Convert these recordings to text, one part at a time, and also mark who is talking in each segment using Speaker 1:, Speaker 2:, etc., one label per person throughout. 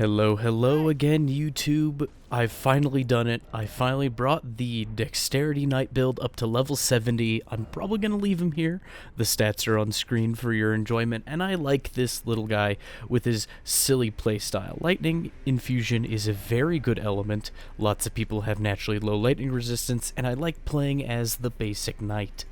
Speaker 1: Hello again, YouTube. I've finally done it. I finally brought the Dexterity Knight build up to level 70. I'm probably going to leave him here. The stats are on screen for your enjoyment, and I like this little guy with his silly playstyle. Lightning Infusion is a very good element. Lots of people have naturally low lightning resistance, and I like playing as the basic knight.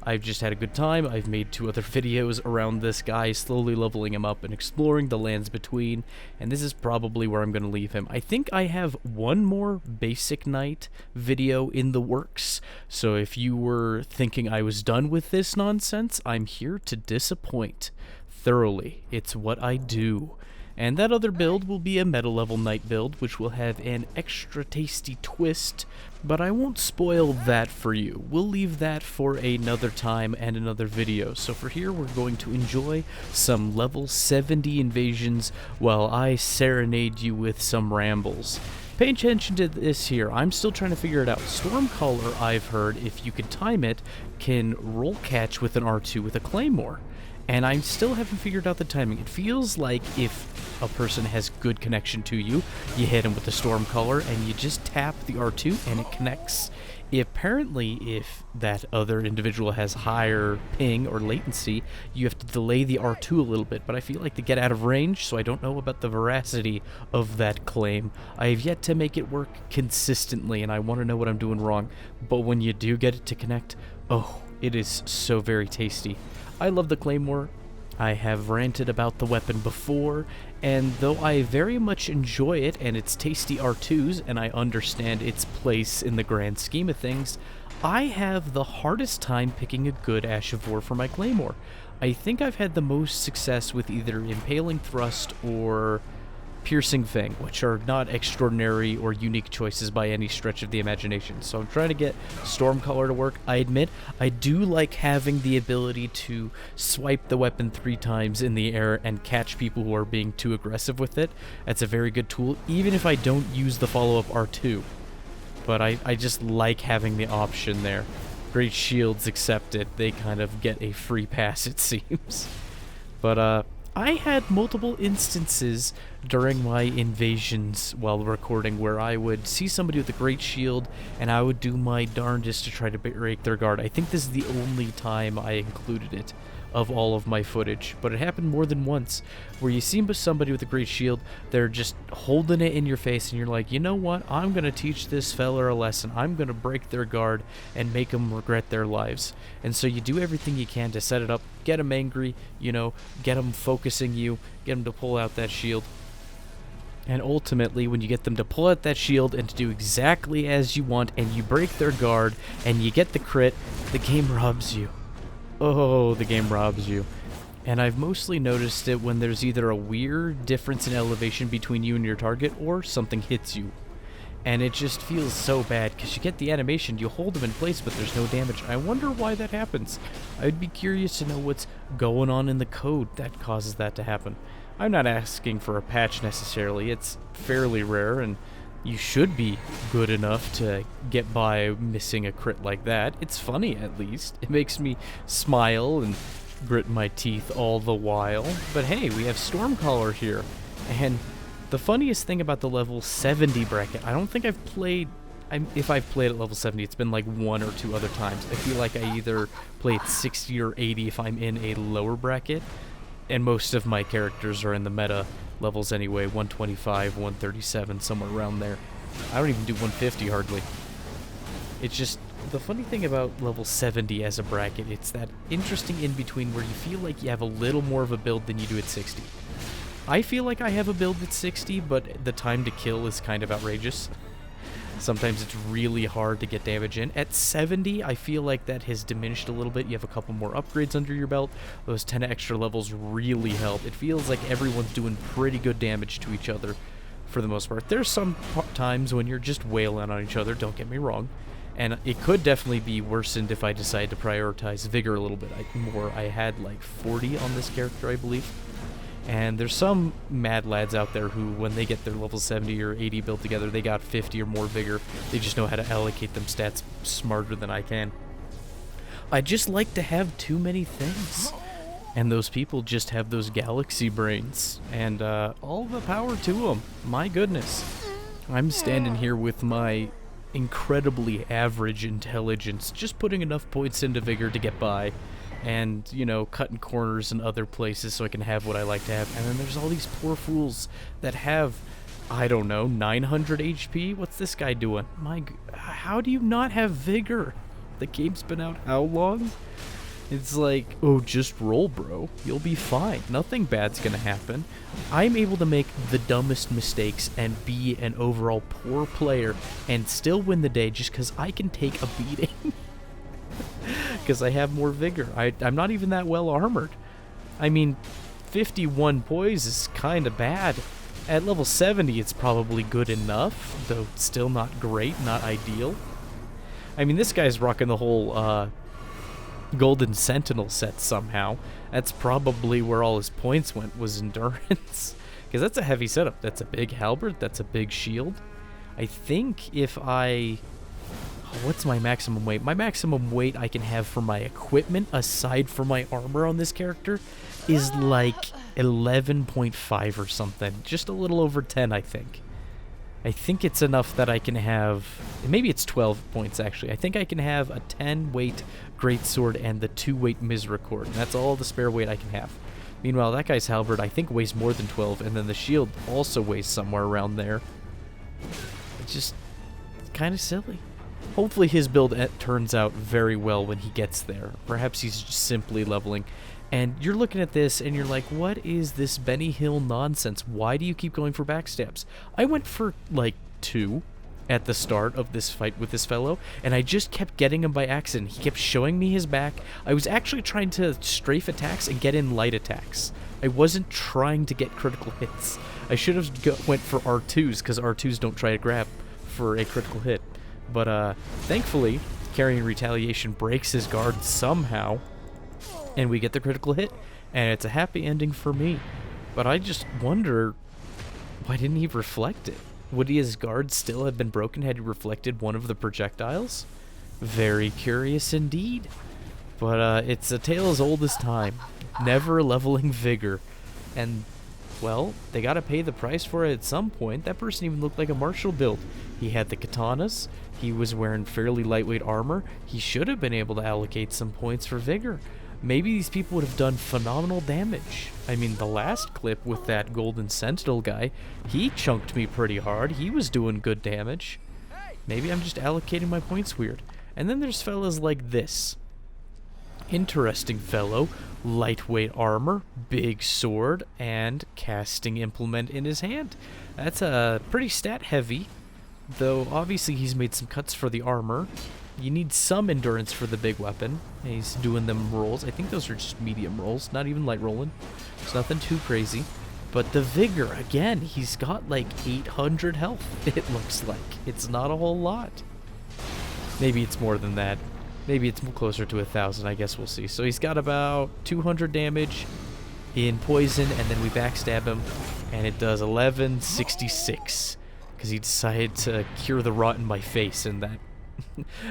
Speaker 1: I've just had a good time. I've made 2 other videos around this guy, slowly leveling him up and exploring the lands between, and this is probably where I'm going to leave him. I think I have one more basic knight video in the works, so if you were thinking I was done with this nonsense, I'm here to disappoint thoroughly. It's what I do. And that other build will be a meta level knight build, which will have an extra tasty twist, but I won't spoil that for you. We'll leave that for another time and another video. So for here, we're going to enjoy some level 70 invasions while I serenade you with some rambles. Pay attention to this here. I'm still trying to figure it out. Stormcaller, I've heard, if you can time it, can roll catch with an R2 with a Claymore. And I still haven't figured out the timing. It feels like if a person has good connection to you, you hit him with the Stormcaller and you just tap the R2 and it connects. Apparently, if that other individual has higher ping or latency, you have to delay the R2 a little bit, but I feel like to get out of range, so I don't know about the veracity of that claim. I have yet to make it work consistently, and I want to know what I'm doing wrong. But when you do get it to connect, oh, it is so very tasty. I love the Claymore. I have ranted about the weapon before, and though I very much enjoy it and its tasty R2s, and I understand its place in the grand scheme of things, I have the hardest time picking a good Ash of War for my Claymore. I think I've had the most success with either Impaling Thrust or Piercing Fang, which are not extraordinary or unique choices by any stretch of the imagination. So I'm trying to get Stormcaller to work. I admit, I do like having the ability to swipe the weapon 3 times in the air and catch people who are being too aggressive with it. That's a very good tool, even if I don't use the follow-up R2. But I just like having the option there. Great Shields accepted. They kind of get a free pass, it seems. But, I had multiple instances during my invasions while recording where I would see somebody with a great shield and I would do my darndest to try to break their guard. I think this is the only time I included it of all of my footage, but it happened more than once where you see somebody with a great shield, they're just holding it in your face and you're like, you know what, I'm going to teach this fella a lesson. I'm going to break their guard and make them regret their lives. And so you do everything you can to set it up, get them angry, you know, get them focusing you, get them to pull out that shield. And ultimately, when you get them to pull out that shield and to do exactly as you want and you break their guard and you get the crit, the game robs you. Oh, the game robs you. And I've mostly noticed it when there's either a weird difference in elevation between you and your target or something hits you. And it just feels so bad because you get the animation, you hold them in place, but there's no damage. I wonder why that happens. I'd be curious to know what's going on in the code that causes that to happen. I'm not asking for a patch necessarily. It's fairly rare, and you should be good enough to get by missing a crit like that. It's funny, at least. It makes me smile and grit my teeth all the while. But hey, we have Stormcaller here. And the funniest thing about the level 70 bracket, I don't think I've played... if I've played at level 70, it's been like 1 or 2 other times. I feel like I either played 60 or 80 if I'm in a lower bracket. And most of my characters are in the meta levels anyway, 125, 137, somewhere around there. I don't even do 150 hardly. It's just, the funny thing about level 70 as a bracket, it's that interesting in-between where you feel like you have a little more of a build than you do at 60. I feel like I have a build at 60, but the time to kill is kind of outrageous. Sometimes it's really hard to get damage in. At 70, I feel like that has diminished a little bit. You have a couple more upgrades under your belt. Those 10 extra levels really help. It feels like everyone's doing pretty good damage to each other for the most part. There's some times when you're just wailing on each other, don't get me wrong. And it could definitely be worsened if I decide to prioritize Vigor a little bit more. I had like 40 on this character, I believe. And there's some mad lads out there who, when they get their level 70 or 80 built together, they got 50 or more Vigor. They just know how to allocate them stats smarter than I can. I just like to have too many things. And those people just have those galaxy brains, and all the power to them. My goodness. I'm standing here with my incredibly average intelligence, just putting enough points into Vigor to get by, and, you know, cutting corners in other places so I can have what I like to have. And then there's all these poor fools that have, I don't know, 900 HP? What's this guy doing? How do you not have Vigor? The game's been out how long? It's like, oh, just roll, bro. You'll be fine. Nothing bad's gonna happen. I'm able to make the dumbest mistakes and be an overall poor player and still win the day just because I can take a beating. Because I have more Vigor. I'm not even that well armored. I mean, 51 poise is kind of bad. At level 70, it's probably good enough, though still not great, not ideal. I mean, this guy's rocking the whole, Golden Sentinel set somehow. That's probably where all his points went, was endurance. Because that's a heavy setup. That's a big halberd. That's a big shield. I think if I... what's my maximum weight? My maximum weight I can have for my equipment, aside from my armor on this character, is like 11.5 or something. Just a little over 10, I think. I think it's enough that I can have... maybe it's 12 points, actually. I think I can have a 10-weight greatsword and the 2-weight misericord. And that's all the spare weight I can have. Meanwhile, that guy's halberd, I think, weighs more than 12, and then the shield also weighs somewhere around there. It's just kind of silly. Hopefully his build turns out very well when he gets there. Perhaps he's just simply leveling. And you're looking at this and you're like, what is this Benny Hill nonsense? Why do you keep going for backstabs? I went for like 2 at the start of this fight with this fellow, and I just kept getting him by accident. He kept showing me his back. I was actually trying to strafe attacks and get in light attacks. I wasn't trying to get critical hits. I should have went for R2s, because R2s don't try to grab for a critical hit. But thankfully, carrying retaliation breaks his guard somehow, and we get the critical hit, and it's a happy ending for me. But I just wonder, why didn't he reflect it? Would his guard still have been broken had he reflected one of the projectiles? Very curious indeed. But it's a tale as old as time. Never leveling Vigor. And, well, they gotta pay the price for it at some point. That person even looked like a martial build. He had the katanas. He was wearing fairly lightweight armor. He should have been able to allocate some points for Vigor. Maybe these people would have done phenomenal damage. I mean, the last clip with that Golden Sentinel guy, he chunked me pretty hard. He was doing good damage. Maybe I'm just allocating my points weird. And then there's fellas like this. Interesting fellow. Lightweight armor, big sword, and casting implement in his hand. That's pretty stat heavy, though obviously he's made some cuts for the armor. You need some endurance for the big weapon. He's doing them rolls. I think those are just medium rolls, not even light rolling. It's nothing too crazy. But the Vigor, again, he's got like 800 health, it looks like. It's not a whole lot. Maybe it's more than that. Maybe it's closer to 1,000, I guess we'll see. So he's got about 200 damage in poison, and then we backstab him, and it does 1166. Because he decided to cure the rot in my face, and that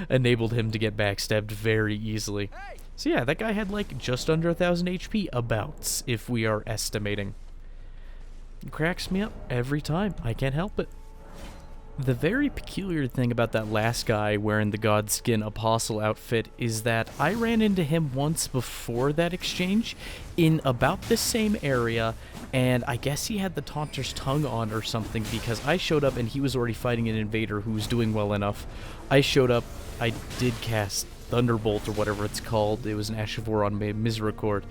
Speaker 1: enabled him to get backstabbed very easily. So yeah, that guy had like just under 1,000 HP, abouts, if we are estimating. It cracks me up every time. I can't help it. The very peculiar thing about that last guy wearing the Godskin Apostle outfit is that I ran into him once before that exchange in about the same area, and I guess he had the Taunter's tongue on or something, because I showed up and he was already fighting an invader who was doing well enough. I showed up, I did cast Thunderbolt or whatever it's called. It was an Ashavor on Misericord,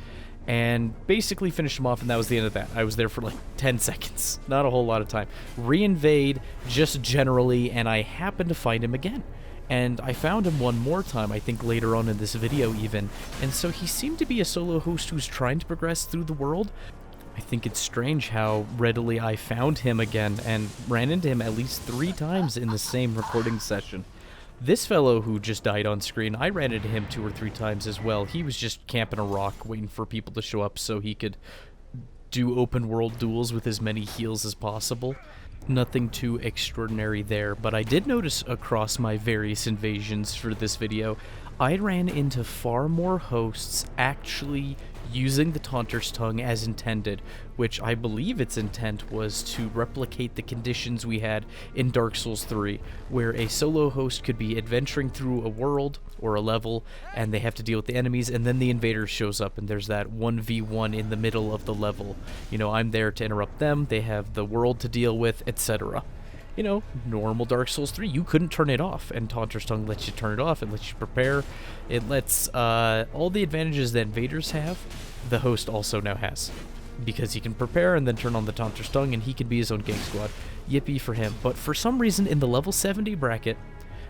Speaker 1: and basically finished him off, and that was the end of that. I was there for like 10 seconds, not a whole lot of time. Re-invade, just generally, and I happened to find him again. And I found him one more time, I think later on in this video even, and so he seemed to be a solo host who's trying to progress through the world. I think it's strange how readily I found him again, and ran into him at least 3 times in the same recording session. This fellow who just died on screen, I ran into him 2 or 3 times as well. He was just camping a rock, waiting for people to show up so he could do open world duels with as many heals as possible. Nothing too extraordinary there, but I did notice across my various invasions for this video, I ran into far more hosts actually using the Taunter's tongue as intended, which I believe its intent was to replicate the conditions we had in Dark Souls 3, where a solo host could be adventuring through a world or a level, and they have to deal with the enemies, and then the invader shows up, and there's that 1v1 in the middle of the level. You know, I'm there to interrupt them, they have the world to deal with, etc. You know, normal Dark Souls 3, you couldn't turn it off, and Taunter's Tongue lets you turn it off, it lets you prepare, it lets all the advantages that invaders have, the host also now has. Because he can prepare and then turn on the Taunter's Tongue, and he can be his own gang squad. Yippee for him. But for some reason, in the level 70 bracket,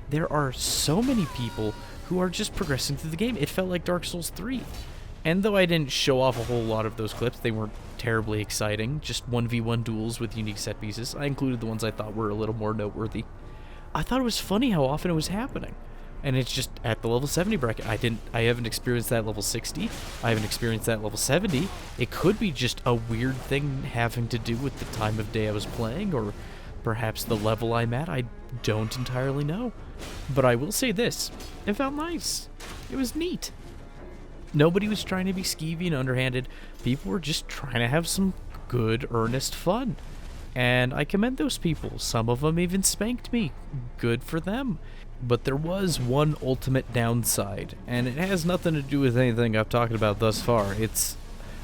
Speaker 1: there are so many people who are just progressing through the game. It felt like Dark Souls 3. And though I didn't show off a whole lot of those clips, they weren't terribly exciting, just 1v1 duels with unique set pieces. I included the ones I thought were a little more noteworthy. I thought it was funny how often it was happening. And it's just at the level 70 bracket. I haven't experienced that level 60. I haven't experienced that level 70. It could be just a weird thing having to do with the time of day I was playing, or perhaps the level I'm at. I don't entirely know. But I will say this, it felt nice. It was neat. Nobody was trying to be skeevy and underhanded. People were just trying to have some good, earnest fun. And I commend those people. Some of them even spanked me. Good for them. But there was one ultimate downside, and it has nothing to do with anything I've talked about thus far.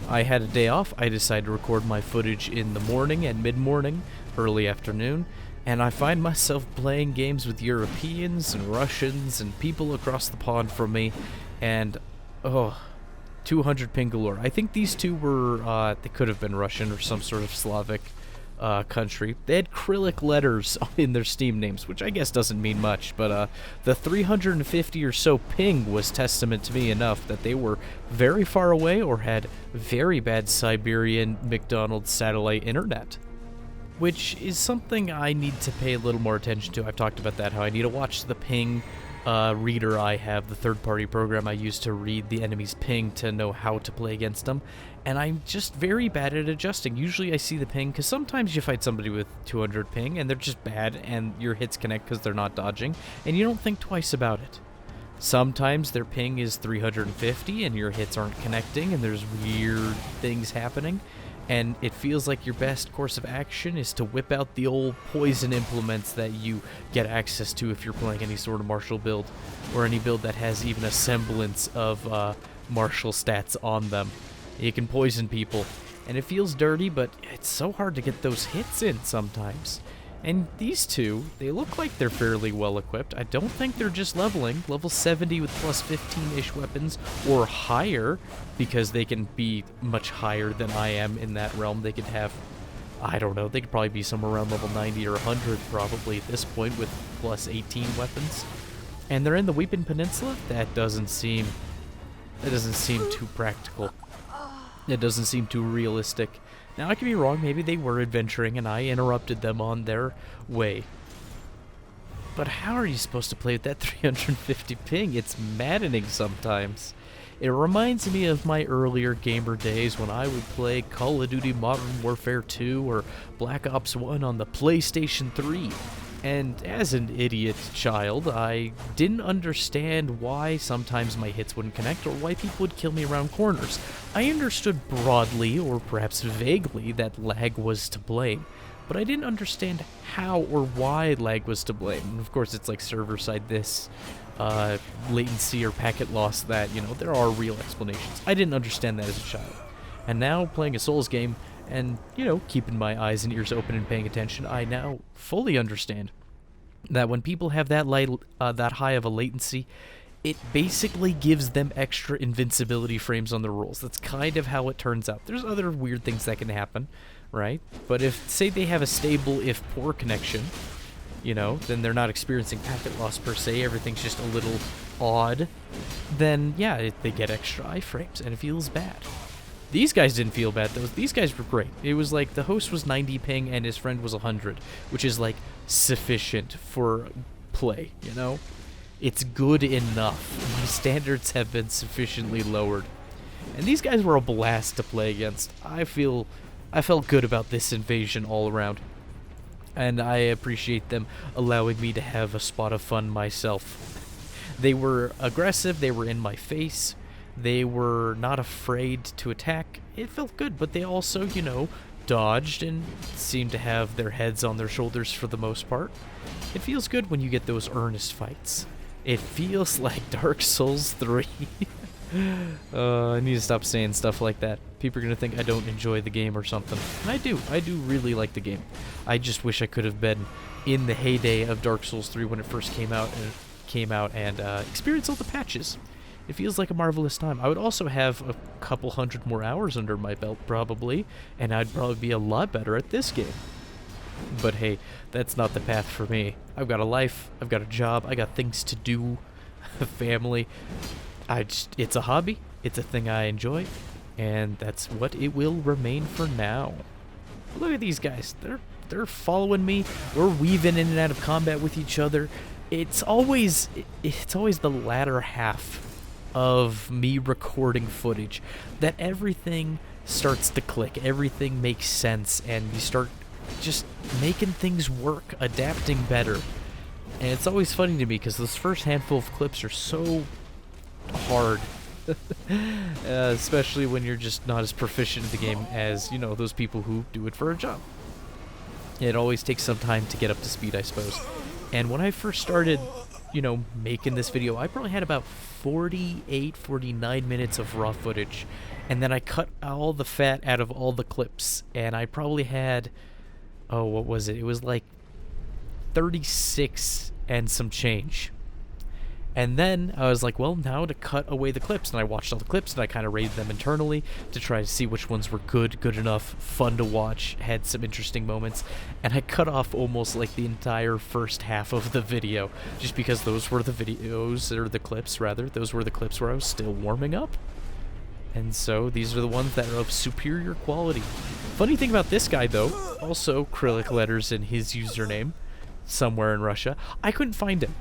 Speaker 1: I had a day off. I decided to record my footage in the morning and mid-morning, early afternoon, and I find myself playing games with Europeans and Russians and people across the pond from me, and 200 ping galore. I think these two were, they could have been Russian or some sort of Slavic country. They had Cyrillic letters in their Steam names, which I guess doesn't mean much, but the 350 or so ping was testament to me enough that they were very far away or had very bad Siberian McDonald's satellite internet, which is something I need to pay a little more attention to. I've talked about that, how I need to watch the ping reader I have, the third-party program I use to read the enemy's ping to know how to play against them, and I'm just very bad at adjusting. Usually I see the ping, because sometimes you fight somebody with 200 ping, and they're just bad, and your hits connect because they're not dodging, and you don't think twice about it. Sometimes their ping is 350, and your hits aren't connecting, and there's weird things happening, and it feels like your best course of action is to whip out the old poison implements that you get access to if you're playing any sort of martial build, or any build that has even a semblance of martial stats on them. You can poison people, and it feels dirty, but it's so hard to get those hits in sometimes. And these two, they look like they're fairly well equipped. I don't think they're just leveling. Level 70 with plus 15-ish weapons or higher, because they can be much higher than I am in that realm. They could have, I don't know, they could probably be somewhere around level 90 or 100 probably at this point with plus 18 weapons. And they're in the Weeping Peninsula? That doesn't seem too practical. It doesn't seem too realistic. Now, I could be wrong. Maybe they were adventuring and I interrupted them on their way. But how are you supposed to play with that 350 ping? It's maddening sometimes. It reminds me of my earlier gamer days when I would play Call of Duty Modern Warfare 2 or Black Ops 1 on the PlayStation 3. And as an idiot child, I didn't understand why sometimes my hits wouldn't connect or why people would kill me around corners. I understood broadly, or perhaps vaguely, that lag was to blame, but I didn't understand how or why lag was to blame. And of course, it's like server-side this, latency or packet loss that, you know, there are real explanations. I didn't understand that as a child. And now, playing a Souls game, and, you know, keeping my eyes and ears open and paying attention, I now fully understand that when people have that high of a latency, it basically gives them extra invincibility frames on the rolls. That's kind of how it turns out. There's other weird things that can happen, right? But if, say they have a stable if poor connection, you know, then they're not experiencing packet loss per se, everything's just a little odd, then yeah, they get extra iframes, and it feels bad. These guys didn't feel bad, though. These guys were great. It was like the host was 90 ping and his friend was 100, which is like sufficient for play, you know? It's good enough. My standards have been sufficiently lowered. And these guys were a blast to play against. I felt good about this invasion all around. And I appreciate them allowing me to have a spot of fun myself. They were aggressive, they were in my face. They were not afraid to attack. It felt good, but they also, you know, dodged and seemed to have their heads on their shoulders for the most part. It feels good when you get those earnest fights. It feels like Dark Souls 3. I need to stop saying stuff like that. People are going to think I don't enjoy the game or something. And I do. I do really like the game. I just wish I could have been in the heyday of Dark Souls 3 when it first came out and experienced all the patches. It feels like a marvelous time. I would also have a couple hundred more hours under my belt probably, and I'd probably be a lot better at this game. But hey, that's not the path for me. I've got a life, I've got a job, I got things to do, a family. It's a hobby, it's a thing I enjoy, and that's what it will remain for now. Look at these guys. They're following me. We're weaving in and out of combat with each other. It's always the latter half of me recording footage that everything starts to click, everything makes sense, and you start just making things work, adapting better. And it's always funny to me because those first handful of clips are so hard. Especially when you're just not as proficient in the game as, you know, those people who do it for a job. It always takes some time to get up to speed, I suppose. And when I first started, you know, making this video, I probably had about 49 minutes of raw footage. And then I cut all the fat out of all the clips. And I probably had, oh, what was it? It was like 36 and some change. And then I was like, well, now to cut away the clips. And I watched all the clips and I kind of rated them internally to try to see which ones were good enough, fun to watch, had some interesting moments. And I cut off almost like the entire first half of the video just because those were the videos, or the clips rather. Those were the clips where I was still warming up. And so these are the ones that are of superior quality. Funny thing about this guy though, also acrylic letters in his username, somewhere in Russia. I couldn't find him.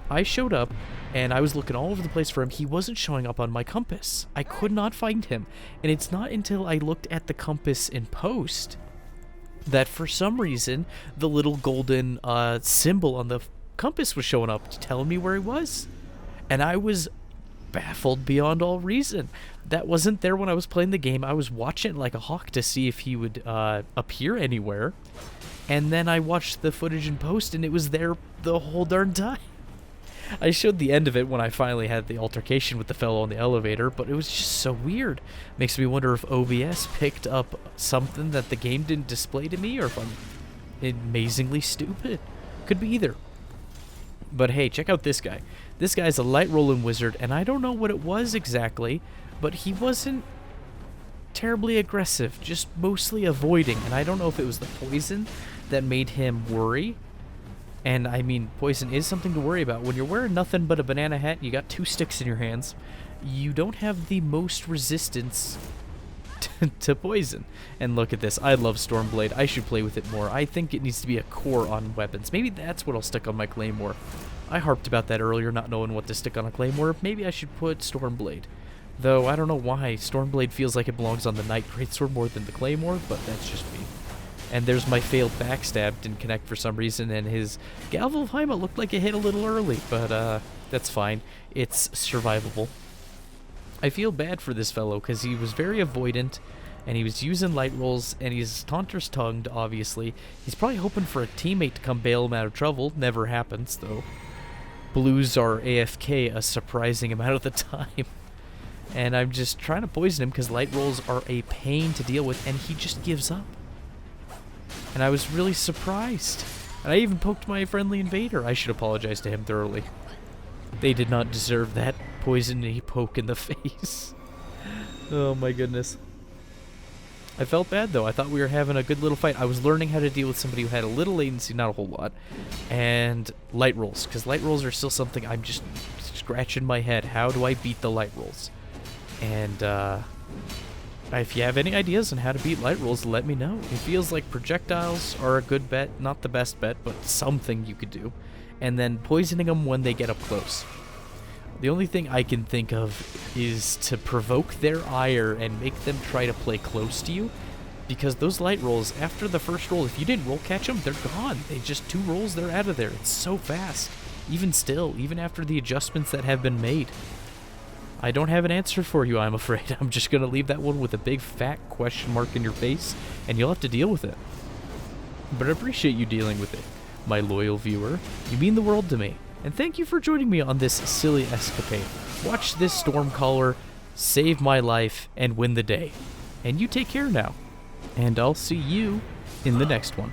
Speaker 1: I showed up, and I was looking all over the place for him. He wasn't showing up on my compass. I could not find him. And it's not until I looked at the compass in post that for some reason the little golden symbol on the compass was showing up telling me where he was. And I was baffled beyond all reason. That wasn't there when I was playing the game. I was watching like a hawk to see if he would appear anywhere. And then I watched the footage in post, and it was there the whole darn time. I showed the end of it when I finally had the altercation with the fellow on the elevator, but it was just so weird. Makes me wonder if OBS picked up something that the game didn't display to me, or if I'm amazingly stupid. Could be either. But hey, check out this guy. This guy's a light rolling wizard, and I don't know what it was exactly, but he wasn't terribly aggressive, just mostly avoiding, and I don't know if it was the poison that made him worry. And I mean, poison is something to worry about. When you're wearing nothing but a banana hat, you got 2 sticks in your hands, you don't have the most resistance to poison. And look at this. I love Stormblade. I should play with it more. I think it needs to be a core on weapons. Maybe that's what I'll stick on my Claymore. I harped about that earlier, not knowing what to stick on a Claymore. Maybe I should put Stormblade. Though I don't know why. Stormblade feels like it belongs on the Knight Greatsword more than the Claymore, but that's just me. And there's my failed backstab, didn't connect for some reason, and his Gavel of Haima looked like it hit a little early, but that's fine. It's survivable. I feel bad for this fellow, because he was very avoidant, and he was using light rolls, and he's Taunter's tongued, obviously. He's probably hoping for a teammate to come bail him out of trouble. Never happens, though. Blues are AFK a surprising amount of the time. And I'm just trying to poison him, because light rolls are a pain to deal with, and he just gives up. And I was really surprised. And I even poked my friendly invader. I should apologize to him thoroughly. They did not deserve that poisony poke in the face. Oh my goodness. I felt bad though. I thought we were having a good little fight. I was learning how to deal with somebody who had a little latency, not a whole lot. And light rolls. Because light rolls are still something I'm just scratching my head. How do I beat the light rolls? And if you have any ideas on how to beat light rolls, let me know. It feels like projectiles are a good bet, not the best bet, but something you could do. And then poisoning them when they get up close. The only thing I can think of is to provoke their ire and make them try to play close to you. Because those light rolls, after the first roll, if you didn't roll catch them, they're gone. They just 2 rolls, they're out of there. It's so fast. Even still, even after the adjustments that have been made. I don't have an answer for you, I'm afraid. I'm just going to leave that one with a big fat question mark in your face, and you'll have to deal with it. But I appreciate you dealing with it, my loyal viewer. You mean the world to me. And thank you for joining me on this silly escapade. Watch this Stormcaller save my life and win the day. And you take care now. And I'll see you in the next one.